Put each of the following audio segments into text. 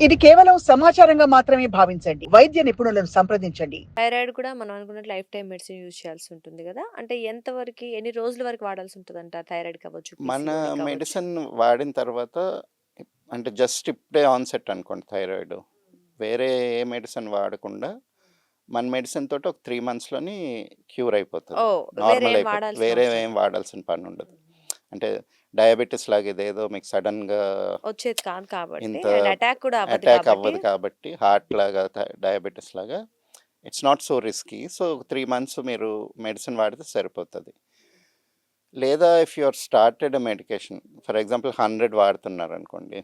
ఇది కేవలం సమాచారంగా మాత్రమే భావించండి. వైద్య నిపుణులను సంప్రదించండి. థైరాయిడ్ కూడా మనం అనుకున్నట్టు లైఫ్ టైమ్ మెడిసిన్ యూజ్ చేయాల్సి ఉంటుంది కదా! అంటే ఎంత వరకి ఎన్ని రోజుల వరకు వాడాల్సి ఉంటదంటారు? థైరాయిడ్ కావచ్చు, మన పీసీఓడీ కావచ్చు. మెడిసిన్ వాడిన తర్వాత అంటే జస్ట్ ఇప్పుడే ఆన్సెట్ అనుకోండి థైరాయిడ్. వేరే ఏ మెడిసిన్ వాడకుండా మన మెడిసిన్ తోటి ఒక 3 మంత్స్‌లోని క్యూర్ అయిపోతది. ఓహ్! వేరే నార్మల్ ఏం అయిపోతది. వాడాల్సిన వేరే అవసరం ఏం లేదు. వాడాల్సిన పనుండదు. అంటే డయాబెటిస్ లాగా ఇదేదో మీకు సడెన్‌గా వచ్చేది కాదు కాబట్టి ఇంత అండ్ అటాక్ కూడా అవ్వదు అటాక్ కాబట్టి అవ్వదు కాబట్టి హార్ట్ లాగా డయాబెటిస్ లాగా it's not so risky. So 3 months మీరు మెడిసిన్ వాడితే సరిపోతది. లేదా if you are started medication for example 100 వాడుతున్నారనుకోండి.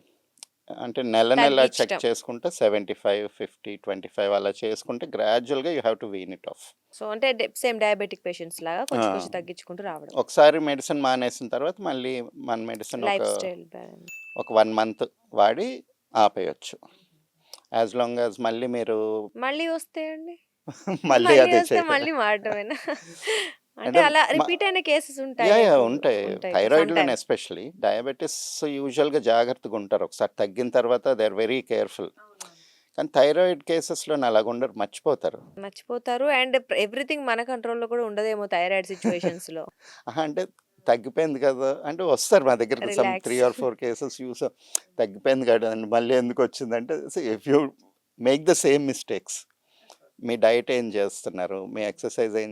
అంటే నెల నెల చెక్ తగ్గించటం. చేసుకుంటే 75, 50, 25 అలా చేసుకుంటే గ్రాడ్యుయల్‌గా you have to wean it off. So, అంటే సేమ్ డయాబెటిక్ పేషెంట్స్ లాగా ఆ! కొంచెం కొంచెం తగ్గించుకుంటూ రావడం. ఒకసారి మెడిసిన్ మానేసిన తర్వాత మళ్ళీ మన మెడిసిన్ లైఫ్ స్టైల్ బ్యాలెన్స్. ఒక 1 మంత్ వాడి ఆపేయొచ్చు. యాస్ లాంగ్ యాస్ మళ్ళీ మీరు మళ్ళీ వస్తే అండి? మళ్ళీ మళ్ళీ అదే వస్తే చేయాలి. మళ్ళీ వాడటమేనా? అంటే అంటే అలా మ రిపీట్ అయిన కేసెస్ ఉంటాయా యాహ్! ఎక్కువగా? ఉంటాయి. ఉంటాయి సమ్ థైరాయిడ్‌లోనే టైమ్స్. ఎస్పెషల్లీ. డయాబెటిస్ యూజువల్‌గా జాగ్రత్తగా ఉంటారు. ఒకసారి తగ్గిన తర్వాత దే ఆర్ వెరీ కేర్‌ఫుల్. కానీ థైరాయిడ్ కేసెస్‌లోని అలాగుండరు. మర్చిపోతారు. మర్చిపోతారు అండ్ ఎవ్రీథింగ్ మన కంట్రోల్‌లో కూడా ఉండదేమో థైరాయిడ్ సిట్యుయేషన్స్‌లో. అహా! అంటే తగ్గిపోయింది కదా! అంటే వస్తారు మా దగ్గరికి 3 రిలాక్స్. ఆర్ 4 కేసెస్ చూసాం. తగ్గిపోయింది కదండీ! మళ్ళీ ఎందుకొచ్చిందంటే if you make the same mistakes. మీ డైట్ ఏం చేస్తున్నారు? మీ ఎక్సర్సైజ్ ఏం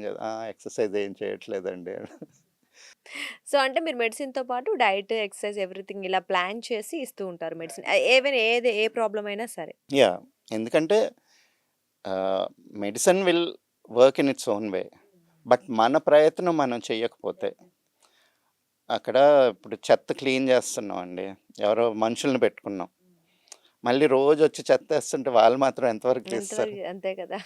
ఎక్సర్సైజ్ ఏం చేయట్లేదండి. సో, అంటే మీరు మెడిసిన్‌తో పాటు డైట్, ఎక్సర్సైజ్ ఎవ్రీథింగ్ ఇలా ప్లాన్ చేసి ఇస్తూ ఉంటారు మెడిసిన్. ఈవెన్ ఏ ప్రాబ్లమ్ అయినా సరే. యాహ్! ఎందుకంటే medicine will work in its own way. But మన ప్రయత్నం మనం చెయ్యకపోతే అక్కడ ఇప్పుడు చెత్త క్లీన్ చేస్తున్నామండి. ఎవరో మనుషుల్ని పెట్టుకున్నాం. మళ్ళీ రోజొచ్చి చెత్తేస్తుంటే వాళ్ళు మాత్రం ఎంతవరకు తీస్తారు? ఎంతవరకు అంతే కదా!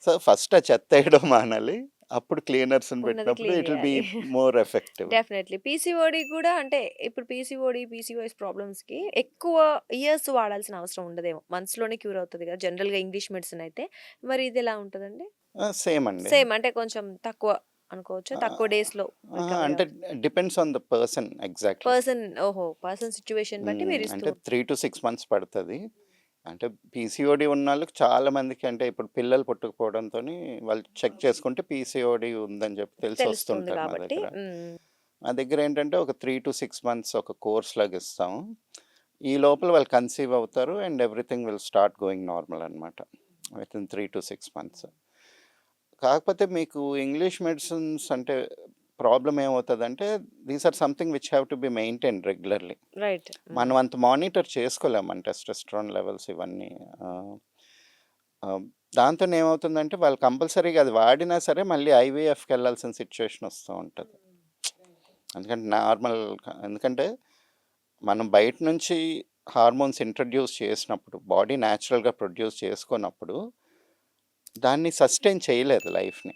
సో, ఫస్ట్ ఆ చెత్తేయడం మానాలి. అప్పుడు క్లీనర్స్‌ని ఉన్నది పెట్టినప్పుడు క్లీన్ ఇట్ విల్ బి చేయాలి. More effective. డెఫినైట్‌లీ. పీసీఓడీ కూడా అంటే ఇప్పుడు పీసీఓడీస్ ప్రాబ్లమ్స్‌కి ఎక్కువ ఇయర్స్ వాడాల్సిన అవసరం ఉండదేమో. మంత్స్‌లోనే క్యూర్ అవుతది కదా! జనరల్‌గా ఇంగ్లీష్ మెడిసిన్ అయితే. మరి ఇది ఎలా ఉంటదండి? సేమ్ అండి. సేమ్ అంటే కొంచెం తక్కువ అనుకోవచ్చా? ఆహ్, తక్కువ డేస్‌లో అహా! రికవరీ అంటే అవుతది. Depends on the person exactly. Person situation బట్టి మీరిస్తూ అంటే 3-6 మంత్స్ పడతది. అంటే పీసీఓడీ ఉన్నోళ్ళకి చాలా మందికి అంటే ఇప్పుడు పిల్లలు పుట్టకపోవడంతోని వాళ్ళు చెక్ చేసుకుంటే పీసీఓడీ ఉందని చెప్పి తెలుస్తుంది తెలిసొస్తుంటారు మా కాబట్టి. దగ్గర. హ్మ్. మా దగ్గరేంటంటే ఒక 3-6 మంత్స్ ఒక కోర్స్ లాగా ఇస్తాము. ఈ లోపల వాళ్ళు కన్సీవ్ అవుతారు and everything will start going normal అనమాట. Within 3-6 months. కాకపోతే మీకు ఇంగ్లీష్ మెడిసిన్స్ అంటే ప్రాబ్లమ్ ఏమవుతదంటే these are something which have to be maintained regularly. Right. Hmm. మనం అంత మానిటర్ చేసుకోలేం మన టెస్టోస్టెరాన్ లెవెల్స్ ఇవన్నీ. ఆహ్, ఆహ్, దాంతోని ఏమవుతుందంటే వాళ్ళు కంపల్సరీగా అది వాడినా సరే మళ్ళీ ఐవీఎఫ్‌కెళ్ళాల్సిన సిట్యుయేషన్ వస్తూ ఉంటది. ఎందుకంటే ఎందుకంటే మనం బయట నుంచి హార్మోన్స్ ఇంట్రొడ్యూస్ చేసినప్పుడు బాడీ న్యాచురల్‌గా ప్రొడ్యూస్ చేసుకోనప్పుడు దాన్ని సస్టైన్ చేయలేదు లైఫ్‌ని.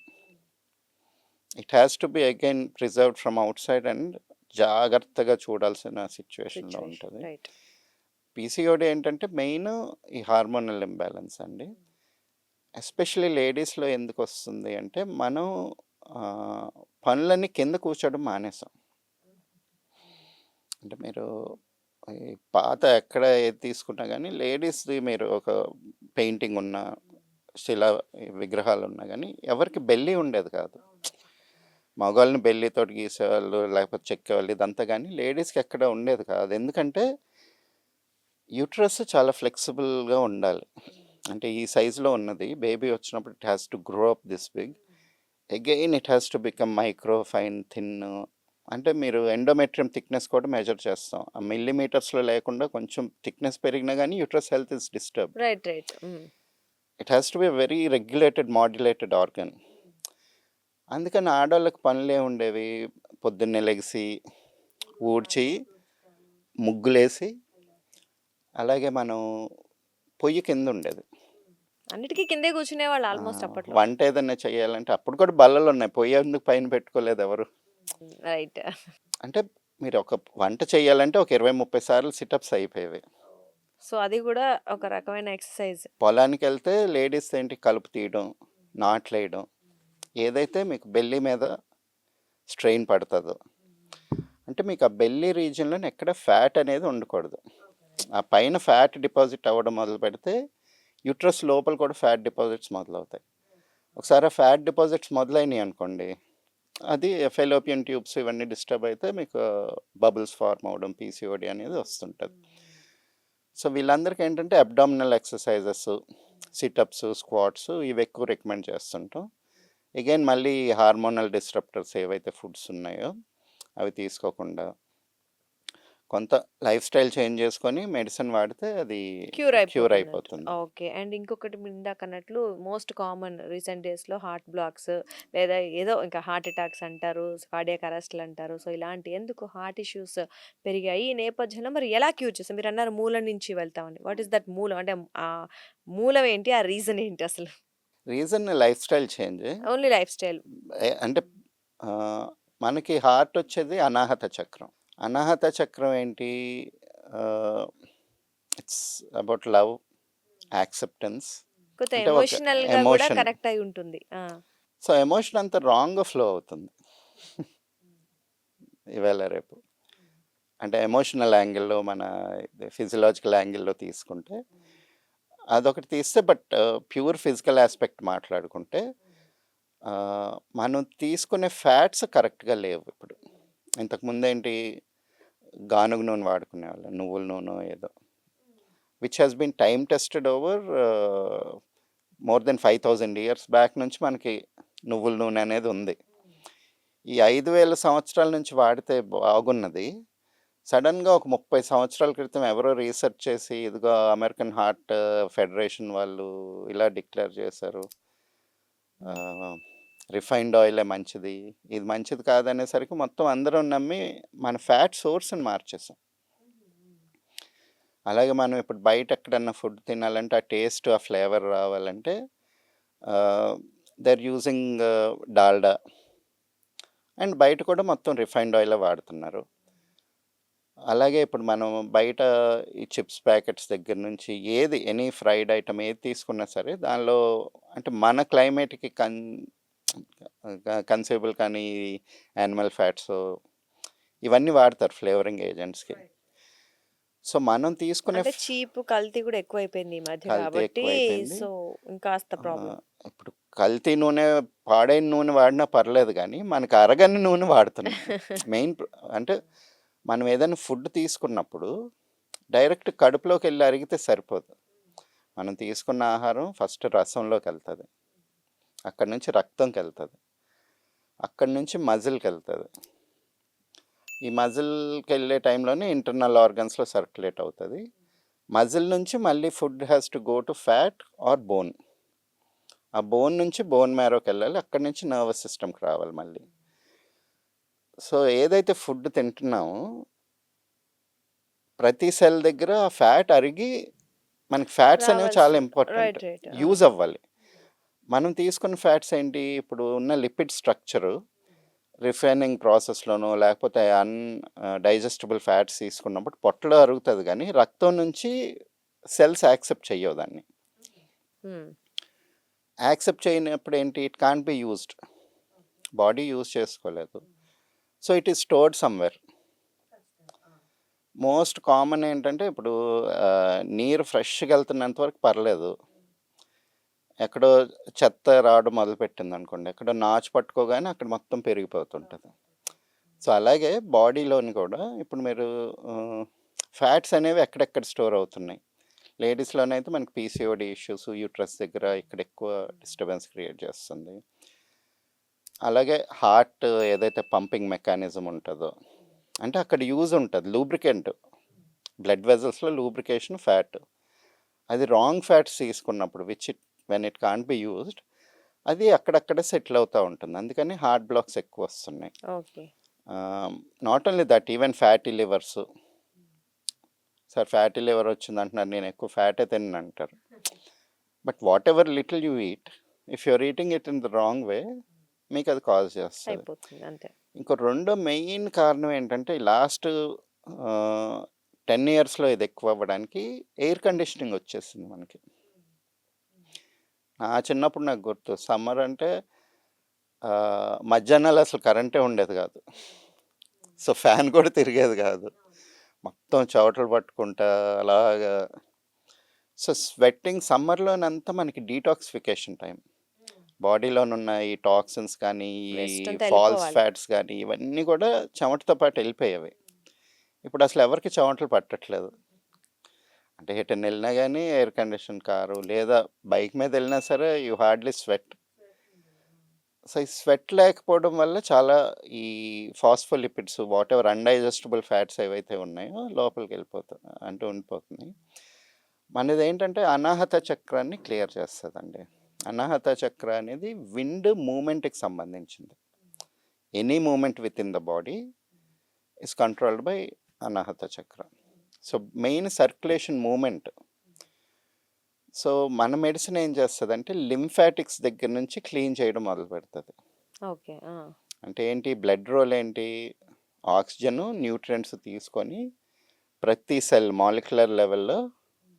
It has to B again preserved from outside and జాగ్రత్తగా చూడాల్సిన సిట్యుయేషన్‌లో సిట్యుయేషన్. ఉంటది. రైట్. పీసీఓడీ ఏంటంటే మెయిన్ ఈ హార్మోనల్ ఇంబాలెన్స్ అండి. ఎస్పెషల్లీ లేడీస్‌లో ఎందుకొస్తుంది అంటే మనం ఆహ్, పనులన్నీ కింద కూర్చోవడం మానేసాం. అంటే మీరు ఈ పాత ఎక్కడ ఏది తీసుకున్నా గానీ లేడీస్‌ది మీరు ఒక పెయింటింగ్ ఉన్న శిలా విగ్రహాలున్నా గానీ ఎవరికీ బెల్లీ ఉండేది కాదు. మగవాళ్ళని బెల్లీతోటి గీసేవాళ్ళు, లేకపోతే చెక్కేవాళ్ళు ఇదంతా గానీ లేడీస్‌కి ఎక్కడ ఉండేది కాదు. ఎందుకంటే యూట్రస్ చాలా ఫ్లెక్సిబుల్‌గా ఉండాలి. అంటే ఈ సైజ్‌లో ఉన్నది బేబీ వచ్చినప్పుడు it has to grow up this big. Again it has to become micro, fine, thin. అంటే మీరు ఎండోమెట్రియం థిక్‌నెస్ కూడా మెజర్ చేస్తాం. ఆ మిల్లీమీటర్స్‌లో లేకుండా కొంచెం థిక్‌నెస్ పెరిగినా గానీ uterus health is disturbed. Right. Hmm. It has to be very regulated, modulated organ. అందుకని ఆడోళ్ళకి పనులేముండేవి, పొద్దున్నే లెగిసి, ఊడ్చి, ముగ్గులేసి, అలాగే మనం పొయ్యి కిందుండేది. అన్నిటికి కిందే కూర్చునేవాళ్ళు ఆల్‌మోస్ట్ అప్పట్లో. వంట ఏదన్నా చేయాలంటే అప్పుడు కూడా బల్లలున్నాయి. పొయ్యెందుకు పైన పెట్టుకోలేదెవరు. రైట్. అంటే మీరు ఒక వంట చేయాలంటే ఒక 20, 30 సార్లు సిటప్స్ అయిపోయేవి. సో, అది గూడా ఒక రకమైన ఎక్సర్‌సైజ్. పొలానికెళ్తే లేడీస్ ఏంటి కలుపు తీయడం, నాట్లేయడం, ఏదైతే మీకు బెల్లీ మీద స్ట్రెయిన్ పడతదో. అంటే మీకు ఆ బెల్లీ రీజియన్‌లోని ఎక్కడ ఫ్యాట్ అనేది ఉండకూడదు. ఆ పైన ఫ్యాట్ డిపాజిట్ అవ్వడం మొదలు పెడితే యూట్రస్ లోపల కూడా ఫ్యాట్ డిపాజిట్స్ మొదలవుతాయి. ఒకసారి ఆ ఫ్యాట్ డిపాజిట్స్ మొదలైనయి అనుకోండి, అది ఫెలోపియన్ ట్యూబ్స్ ఇవన్నీ డిస్టర్బ్ అయితే మీకు బబుల్స్ ఫార్మ్ అవ్వడం, పీసీఓడి అనేది వస్తుంటది. సో, వీళ్ళందరికీ ఏంటంటే అబ్డామినల్ ఎక్సర్‌సైజెస్, సిటప్స్, స్క్వాట్స్ ఇవి ఎక్కువ రికమెండ్ చేస్తుంటాం. అగైన్ మళ్ళీ హార్మోనల్ డిస్రప్టర్స్ ఏవైతే ఫుడ్స్ ఉన్నాయో అవి తీసుకోకుండా కొంత లైఫ్ స్టైల్ చేంజ్ చేసుకొని మెడిసిన్ వాడితే అది క్యూర్ క్యూర్ అయిపోతుందంట. అయిపోతుంది. ఓకే. అండ్ ఇంకొకటి మీరు ఇందాకన్నట్లు మోస్ట్ కామన్ రీసెంట్ డేస్‌లో హార్ట్ బ్లాక్స్ లేదా ఏదో ఇంకా హార్ట్ అటాక్స్ అంటారు, కార్డియాక్ అరెస్ట్‌లు అంటారు. సో, ఇలాంటి ఎందుకు హార్ట్ ఇష్యూస్ పెరిగాయి. ఈ నేపథ్యంలో మరి ఎలా క్యూర్ చేస్తారు? మీరన్నారు మూలం నుంచి వెళ్తామని. వాట్ ఈస్ దట్ మూలం? అంటే ఆ మూలం ఏంటి? ఆ రీజన్ ఏంటి అసలు? Reason life style change. Only life style. అంటే మనకి హార్ట్ వచ్చేది అనాహత చక్రం. అనాహత చక్రం ఏంటి? It's about love, acceptance. కొంత అంటే ఒక ఎమోషనల్‌గా కూడా ఎమోషన్. కనెక్ట్ అయి ఉంటుంది. ఆ! సో, ఎమోషన్ అంతా రాంగ్‌గా ఫ్లో అవుతుంది. ఇవాళ రేపు. అంటే ఎమోషనల్ యాంగిల్‌లో మన ఫిజియలాజికల్ యాంగిల్‌లో తీసుకుంటే అదొకటి తీస్తే ప్యూర్ ఫిజికల్ ఆస్పెక్ట్ మాట్లాడుకుంటే మనం తీసుకునే ఫ్యాట్స్ కరెక్ట్‌గా లేవు ఇప్పుడు. ఇంతకుముందేంటి గానుగ నూనె వాడుకునేవాళ్ళం. నువ్వుల నూనె ఏదో. Which has been time tested over more than 5000 years back నుంచి మనకి నువ్వుల నూనె అనేది ఉంది. ఈ 5000 సంవత్సరాల నుంచి వాడితే బాగున్నది. సడన్‌గా ఒక 30 సంవత్సరాల క్రితం ఎవరో రీసెర్చ్ చేసి ఇదిగో అమెరికన్ హార్ట్ ఫెడరేషన్ వాళ్ళు ఇలా డిక్లేర్ చేశారు. రిఫైన్డ్ ఆయిలే మంచిది. ఇది మంచిది కాదనేసరికి మొత్తం అందరం నమ్మి మన ఫ్యాట్ సోర్స్‌ని మార్చేసాం. అలాగే మనం ఇప్పుడు బయట ఎక్కడన్నా ఫుడ్ తినాలంటే ఆ టేస్ట్, ఆ ఫ్లేవర్ రావాలంటే they are using Dalda. And బయట కూడా మొత్తం రిఫైన్డ్ ఆయిలే వాడుతున్నారు. అలాగే ఇప్పుడు మనం బయట ఈ చిప్స్ ప్యాకెట్స్ దగ్గర నుంచి ఎనీ ఫ్రైడ్ ఐటెమ్ ఏది తీసుకున్నా సరే దానిలో అంటే మన క్లైమేట్‌కి కన్సేబుల్ కానీ యానిమల్ ఫ్యాట్స్ ఇవన్నీ వాడతారు ఫ్లేవరింగ్ ఏజెంట్స్‌కి. సో, మనం తీసుకునే అంటే చీప్, కల్తీ కూడా ఎక్కువైపోయింది ఈ మధ్య కల్తీ కాబట్టి ఎక్కువైపోయింది. సో, ఇంకాస్త ప్రాబ్లమ్. ఇప్పుడు కల్తీ నూనె, పాడైన నూనె వాడినా పర్లేదు గానీ, మనకు అరగని నూనె వాడుతున్నాం. మెయిన్ అంటే మనం ఏదైనా ఫుడ్ తీసుకున్నప్పుడు డైరెక్ట్ కడుపులోకెళ్ళి అరిగితే సరిపోదు. మనం తీసుకున్న ఆహారం ఫస్ట్ రసంలోకెళ్తది. అక్కడి నుంచి రక్తంకెళ్తది. అక్కడి నుంచి మజిల్‌కెళ్తది. ఈ మజిల్‌కెళ్ళే టైంలోనే ఇంటర్నల్ ఆర్గన్స్‌లో సర్క్యులేట్ అవుతది. మజిల్ నుంచి మళ్ళీ food has to go to fat or bone. ఆ బోన్ నుంచి బోన్ మ్యారోకెళ్ళాలి. అక్కడి నుంచి నర్వస్ సిస్టమ్‌కి రావాలి మళ్ళీ. సో, ఏదైతే ఫుడ్ తింటున్నామో ప్రతి సెల్ దగ్గర ఆ ఫ్యాట్ అరిగి మనకి ఫ్యాట్స్ అనేవి చాలా రావాల్సి ఇంపార్టెంట్. రైట్. రైట్. ఆ! యూజ్ అవ్వాలి. మనం తీసుకున్న ఫ్యాట్స్ ఏంటి? ఇప్పుడు ఉన్న లిపిడ్ స్ట్రక్చరు రిఫైనింగ్ ప్రాసెస్‌లోనో లేకపోతే డైజెస్టిబుల్ ఫ్యాట్స్ తీసుకున్నప్పుడు పొట్టలో అరుగుతది గానీ, రక్తం నుంచి సెల్స్ యాక్సెప్ట్ చెయ్యవు దాన్ని. హ్మ్. యాక్సెప్ట్ చేయనప్పుడు ఏంటి? It can't be used. Body use చేసుకోలేదు. So, it is stored somewhere. Most common ఏంటంటే ఇప్పుడు నీరు ఫ్రెష్‌గా వెళ్తున్నంత వరకు పర్లేదు. ఎక్కడో చెత్త రావడం మొదలుపెట్టిందనుకోండి, ఎక్కడో నాచు పట్టుకోగానే అక్కడ మొత్తం పెరిగిపోతుంటది. సో, అలాగే బాడీలోని కూడా ఇప్పుడు మీరు ఫ్యాట్స్ అనేవి ఎక్కడెక్కడ స్టోర్ అవుతున్నాయి. లేడీస్‌లోనైతే మనకి పీసీఓడీ ఇష్యూస్ యూట్రస్ దగ్గర ఇక్కడ ఎక్కువ డిస్టర్బెన్స్ క్రియేట్ చేస్తుంది. అలాగే హార్ట్ ఏదైతే పంపింగ్ మెకానిజం ఉంటదో, అంటే అక్కడ యూజ్ ఉంటది. లూబ్రికెంట్. బ్లడ్ వెసల్స్‌లో లూబ్రికేషన్ ఫ్యాట్. అది రాంగ్ ఫ్యాట్స్ తీసుకున్నప్పుడు when it can't be used అది అక్కడక్కడే సెటిల్ అవుతా ఉంటుంది. అందుకని హార్ట్ బ్లాక్స్ ఎక్కువొస్తున్నాయి. Okay. Not only that even fatty livers. Sir fatty liver వచ్చిందంటున్నారు. నేను ఎక్కువ ఫ్యాటే తిననంటారు. But whatever little you eat, if you are eating it in the wrong way మీకు అది కాజ్ చేస్తది. అయిపోతుంది అంతే. ఇంకో రెండో మెయిన్ కారణం ఏంటంటే లాస్ట్ 10 ఇయర్స్‌లో ఇది ఎక్కువ అవ్వడానికి ఎయిర్ కండిషనింగ్ వచ్చేసింది మనకి. నా చిన్నప్పుడు నాకు గుర్తు సమ్మర్ అంటే మధ్యాహ్నాలు అసలు కరెంటే ఉండేది కాదు. సో, ఫ్యాన్ కూడా తిరిగేది కాదు. మొత్తం చెమటలు పట్టుకుంటా అలాగా. సో, స్వెట్టింగ్ సమ్మర్‌లోనంతా మనకి డీటాక్సిఫికేషన్ టైం. బాడీలోనున్న ఈ టాక్సిన్స్ కానీ, ఈ వేస్ట్ అంతా ఫాల్స్ వెళ్ళిపోవాలి. ఫ్యాట్స్ గానీ, ఇవన్నీ కూడా చెమటతో పాటు వెళ్ళిపోయేవి. ఇప్పుడు అసలు ఎవరికీ చెమటలు పట్టట్లేదు. అంటే ఎటన్నా వెళ్ళినా గానీ ఎయిర్ కండిషన్ కారు, లేదా బైక్ మీద వెళ్ళినా సరే యూ హార్డ్లీ స్వెట్. సో, ఈ స్వెట్ లేకపోవడం వల్ల చాలా ఈ ఫాస్ఫోలిపిడ్స్ వాటెవర్ అన్‌డైజెస్టబుల్ ఫ్యాట్స్ ఏవైతే ఉన్నాయో లోపలికెళ్ళిపోతా అంటే ఉండిపోతున్నాయి. మనదేంటంటే అనాహత చక్రాన్ని క్లియర్ చేస్తదండి. అనాహత చక్ర అనేది విండ్ మూవ్‌మెంట్‌కి సంబంధించింది. Any movement within the body is controlled by Anahata chakra. So, main circulation movement. So, మన మెడిసిన్ ఏం చేస్తదంటే లింఫాటిక్స్ దగ్గర నుంచి క్లీన్ చేయడం మొదలుపెడతది. ఓకే. ఆ! అంటే ఏంటి బ్లడ్ రోల్ ఏంటి? ఆక్సిజన్, న్యూట్రియంట్స్ తీసుకొని ప్రతి సెల్ మాలిక్యులర్ లెవెల్‌లో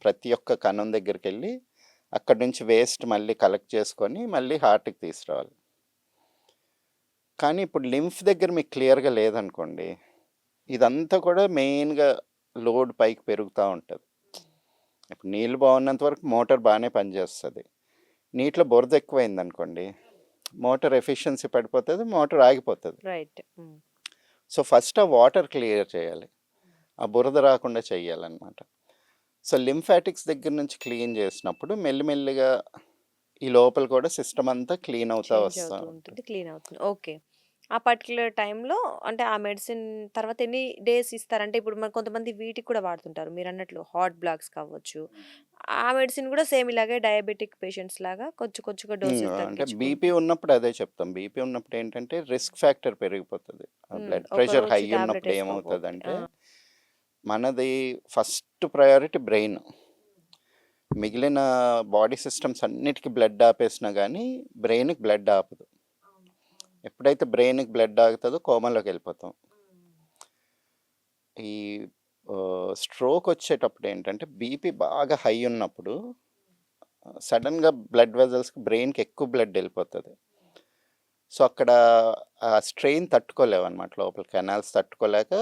ప్రతి ఒక్క కణం దగ్గరికెళ్ళి అక్కడి నుంచి వేస్ట్ మళ్ళీ కలెక్ట్ చేసుకొని మళ్ళీ హార్ట్‌కి తీసుకురావాలి. కానీ ఇప్పుడు లింఫ్ దగ్గర మీకు క్లియర్‌గా లేదనుకోండి, ఇదంతా కూడా మెయిన్‌గా లోడ్ పైకి పెరుగుతా ఉంటది. ఇప్పుడు నీళ్ళు బాగున్నంత వరకు మోటార్ బాగానే పనిచేస్తది. నీటిలో బురద ఎక్కువైందనుకోండి, మోటార్ ఎఫిషియన్సీ పడిపోతది, మోటార్ ఆగిపోతది. రైట్. హ్మ్. సో, ఫస్ట్ ఆ వాటర్ క్లియర్ చేయాలి. ఆ బురద రాకుండా చెయ్యాలనమాట. సో, లింఫాటిక్స్ దగ్గర నుంచి క్లీన్ చేసినప్పుడు మెల్లిమెల్లిగా ఈ లోపల కూడా సిస్టమ్ అంతా క్లీన్ అవుతా చేంజ్ వస్తా అవుతూ ఉంటది. ఉంటుంది. క్లీన్ అవుతుంది. ఓకే. ఆ పర్టిక్యులర్ టైంలో అంటే ఆ మెడిసిన్ తర్వాత ఎన్ని డేస్ ఇస్తారు? అంటే ఇప్పుడు మరి కొంతమంది వీటికి కూడా వాడుతుంటారు. మీరన్నట్లు హార్ట్ బ్లాక్స్ కావచ్చు. ఆ మెడిసిన్ కూడా సేమ్ ఇలాగే డయాబెటిక్ పేషెంట్స్ లాగా కొంచెం కొంచెంగా డోసేజ్ అంటే తగ్గించుకుంటూ బీపీ ఉన్నప్పుడు అదే చెప్తాం. బీపీ ఉన్నప్పుడు ఏంటంటే రిస్క్ ఫ్యాక్టర్ పెరిగిపోతది. బ్లడ్ ఒక ప్రెషర్ హై రోజు టాబ్లెట్ ఉన్నప్పుడు ఏసుకోకపోతే. ఏమవుతదంటే, మనది ఫస్ట్ ప్రయారిటీ బ్రెయిన్. మిగిలిన బాడీ సిస్టమ్స్ అన్నిటికి బ్లడ్ ఆపేసినా గానీ బ్రెయిన్‌కి బ్లడ్ ఆపదు. ఎప్పుడైతే బ్రెయిన్‌కి బ్లడ్ ఆగుతదో కోమాలోకి వెళ్ళిపోతాం. ఈ స్ట్రోక్ వచ్చేటప్పుడు ఏంటంటే బీపీ బాగా హై ఉన్నప్పుడు సడన్‌గా బ్లడ్ వెసల్స్‌కి బ్రెయిన్‌కి ఎక్కువ బ్లడ్ వెళ్ళిపోతది. సో, అక్కడ ఆ స్ట్రెయిన్ తట్టుకోలేవన్నమాట. లోపల కెనాల్స్ తట్టుకోలేక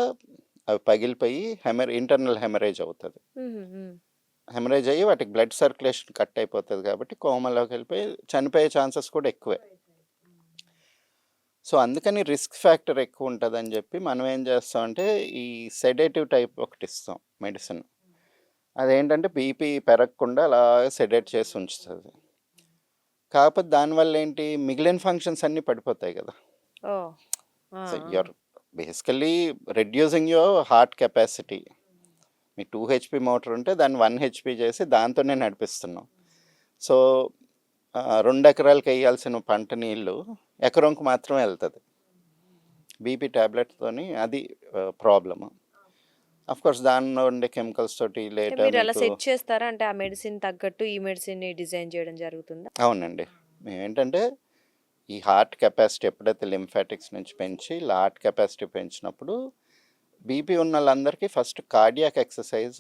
అవి పగిలిపోయి ఇంటర్నల్ హెమరేజ్ అవుతది. హుహుహు. హెమరేజ్ అయ్యి వాటికి బ్లడ్ సర్క్యులేషన్ కట్ అయిపోతది కాబట్టి కోమాలోకి వెళ్ళిపోయి చనిపోయే ఛాన్సెస్ కూడా ఎక్కువే. సో, అందుకని రిస్క్ ఫ్యాక్టర్ ఎక్కువ ఉంటదని చెప్పి మనం ఏం చేస్తామంటే ఈ సెడేటివ్ టైప్ ఒకటిస్తాం మెడిసిన్. అదేంటంటే బీపీ పెరగకుండా అలాగే సెడేట్ చేసి ఉంచుతది. కాకపోతే దానివల్ల ఏంటి మిగిలిన ఫంక్షన్స్ అన్నీ పడిపోతాయి కదా! ఓహ్! ఆ! సో, ఆ! You are basically reducing your heart capacity. మీకు 2 హెచ్‌పీ మోటార్ ఉంటే దాన్ని 1 హెచ్‌పీ చేసి దాంతోనే నడిపిస్తున్నాం. సో, 2 ఎకరాలకి ఎయ్యాల్సిన పంట నీళ్ళు ఎకరంకి మాత్రమే ఎళ్తది. బీపీ టాబ్లెట్‌తోని అది ప్రాబ్లము. ఆఫ్‌కోర్స్ దానిలో ఉండే కెమికల్స్ తోటి అంటే లేటా మీరు అలా మీకు సెట్ చేస్తారా? అంటే ఆ మెడిసిన్ తగ్గట్టు ఈ మెడిసిన్‌ని డిజైన్ చేయడం జరుగుతుందా? అవునండి. మేమేంటంటే ఈ హార్ట్ కెపాసిటీ ఎప్పుడైతే లింఫాటిక్స్ నుంచి పెంచి హార్ట్ కెపాసిటీ పెంచినప్పుడు బీపీ ఉన్నోళ్ళందరికీ ఫస్ట్ కార్డియాక్ ఎక్సర్‌సైజ్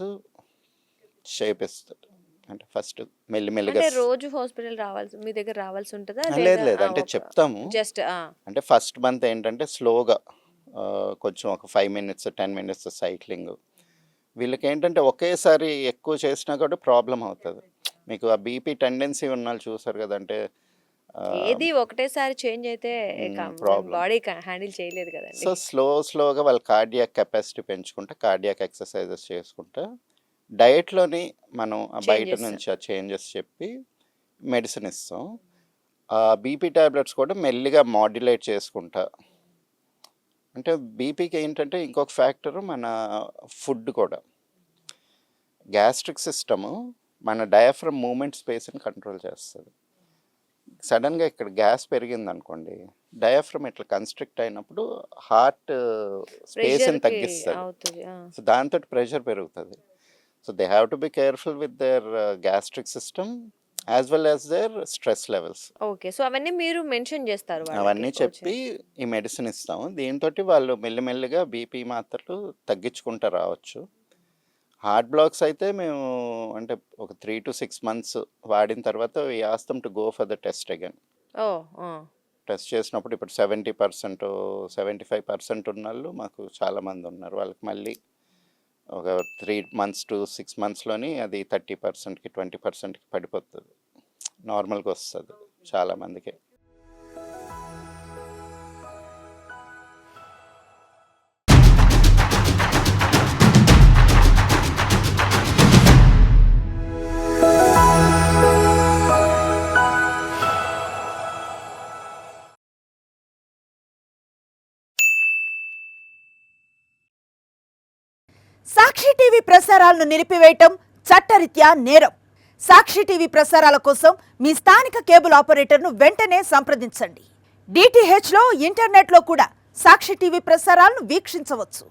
చేపిస్తది. అంటే ఫస్ట్ మెల్లిమెల్లిగా అంటే రోజు హాస్పిటల్ రావాల్సి మీ దగ్గర రావాల్సి ఉంటదా? లేదు లేదా లేదు. అంటే ఒక చెప్తాము. జస్ట్ ఆ! అంటే ఫస్ట్ మంత్ ఏంటంటే స్లోగా కొంచెం ఒక 5 మినిట్స్, 10 మినిట్స్ సైక్లింగ్. వీళ్ళకేంటంటే ఒకేసారి ఎక్కువ చేసినా కూడా ప్రాబ్లమ్ అవుతది. మీకు ఆ బీపీ టెండెన్సీ ఉన్నోళ్ళు చూసారు కదా! అంటే ఆహ్, ఏది ఒకటేసారి చేంజ్ అయితే మన ప్రాబ్లమ్. బాడీ హ్యాండిల్ చేయలేదు కదండీ. సో, స్లోగా వాళ్ళ కార్డియాక్ కెపాసిటీ పెంచుకుంటా, కార్డియాక్ ఎక్సర్‌సైజెస్ చేసుకుంటా, డయట్‌లోని మనం బయట చేంజెస్. నుంచి ఆ చేంజెస్ చెప్పి మెడిసిన్ ఇస్తాం. బీపీ టాబ్లెట్స్ కూడా మెల్లిగా మాడ్యులేట్ చేసుకుంటా. అంటే బీపీకి ఏంటంటే ఇంకొక ఫ్యాక్టరు మన ఫుడ్ కూడా. గ్యాస్ట్రిక్ సిస్టము మన డయాఫ్రమ్ మూవ్‌మెంట్ స్పేస్‌ని కంట్రోల్ చేస్తది. సడెన్‌గా ఇక్కడ గ్యాస్ పెరిగిందనుకోండి, డయాఫ్రమ్ ఇట్లా కన్‌స్ట్రిక్ట్ అయినప్పుడు హార్ట్ స్పేస్‌ని ప్రెషర్‌కి తగ్గిస్తది. అవుతది. ఆ! సో, దాంతోటి ప్రెషర్ పెరుగుతది. So, they have to be careful with their gastric system as well as their stress levels. Okay. So, అవన్నీ మీరు మెన్షన్ చేస్తారు వాళ్ళకి. అవన్నీ చెప్పి ఈ మెడిసిన్ ఇస్తాము. దీనితోటి వాళ్ళు మెల్లిమెల్లిగా బీపీ మాత్రలు తగ్గించుకుంటా రావచ్చు. హార్ట్ బ్లాక్స్ అయితే మేము అంటే ఒక 3-6 మంత్స్ వాడిన తర్వాత we ask them to go for the test again. Oh! ఆ! టెస్ట్ చేసినప్పుడు ఇప్పుడు 70%, 75% ఉన్నోళ్ళు మాకు చాలామంది ఉన్నారు. వాళ్ళకి మళ్ళీ ఒక 3 మంత్స్ టు 6 మంత్స్‌లోని అది 30%కి 20%కి పడిపోతది. నార్మల్‌గా వస్తది చాలా మందికి. సాక్షి టీవీ ప్రసారాలను నిలిపివేయటం చట్టరీత్యా నేరం. సాక్షి టీవీ ప్రసారాల కోసం మీ స్థానిక కేబుల్ ఆపరేటర్ను వెంటనే సంప్రదించండి. DTHలో ఇంటర్నెట్లో కూడా సాక్షి టీవీ ప్రసారాలను వీక్షించవచ్చు.